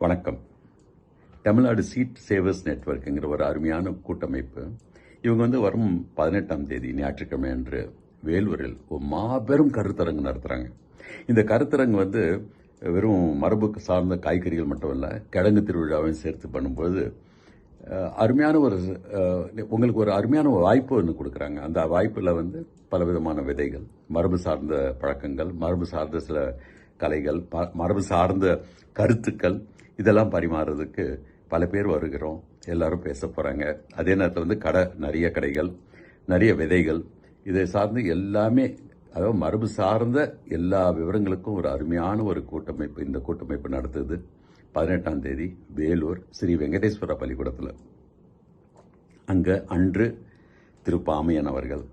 வணக்கம். Tamil Nadu seat savers நெட்வொர்க்குங்கிற ஒரு அருமையான கூட்டமைப்பு. இவங்க வரும் 18ஆம் தேதி ஞாயிற்றுக்கிழமை அன்று வேலூரில் ஒரு மாபெரும் கருத்தரங்கு நடத்துகிறாங்க. இந்த கருத்தரங்கு வெறும் மரபுக்கு சார்ந்த காய்கறிகள் மட்டும் இல்லை, கிழங்கு திருவிழாவையும் சேர்த்து பண்ணும்போது அருமையான உங்களுக்கு ஒரு அருமையான வாய்ப்பு ஒன்று கொடுக்குறாங்க. அந்த வாய்ப்பில் பலவிதமான விதைகள், மரபு சார்ந்த பழக்கங்கள், மரபு சார்ந்த சில கலைகள், மரபு சார்ந்த கருத்துக்கள் இதெல்லாம் பரிமாறுறதுக்கு பல பேர் வருகிறோம். எல்லாரும் பேச போகிறாங்க. அதே நேரத்தில் நிறைய கடைகள், நிறைய விதைகள், இதை சார்ந்து எல்லாமே, அதாவது மரபு சார்ந்த எல்லா விவரங்களுக்கும் ஒரு அருமையான ஒரு கூட்டமைப்பு இந்த கூட்டமைப்பு நடத்துது. 18ஆம் தேதி வேலூர் ஸ்ரீ வெங்கடேஸ்வர பள்ளிக்கூடத்தில். அங்கே அன்று திரு பாமையன் அவர்கள்,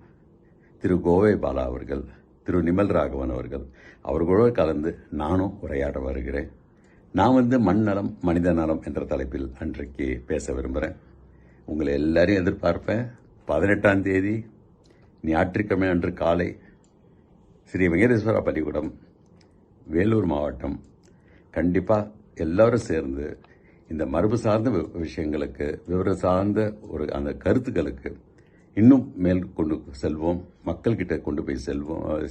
திரு கோவை பாலா அவர்கள், திரு நிமல் ராகவன் அவர்கள் அவர்களோடு கலந்து நானும் உரையாட வருகிறேன். நான் மண் நலம் மனித நலம் என்ற தலைப்பில் அன்றைக்கு பேச விரும்புகிறேன். உங்களை எல்லாரையும் எதிர்பார்ப்பேன். 18ஆம் தேதி ஞாயிற்றுக்கிழமை அன்று காலை ஸ்ரீ வெங்கடேஸ்வரா பள்ளிக்கூடம், வேலூர் மாவட்டம். கண்டிப்பாக எல்லாரும் சேர்ந்து இந்த மரபு சார்ந்த விஷயங்களுக்கு, விவரம் சார்ந்த அந்த கருத்துக்களுக்கு இன்னும் மேல் கொண்டு செல்வோம். மக்கள்கிட்ட கொண்டு போய்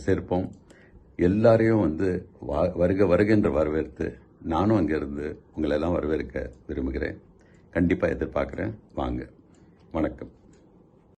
சேர்ப்போம். எல்லாரையும் வருக என்று வரவேற்று நானும் அங்கிருந்து உங்களெல்லாம் வரவேற்க விரும்புகிறேன். கண்டிப்பாக எதிர்பார்க்குறேன். வாங்க. வணக்கம்.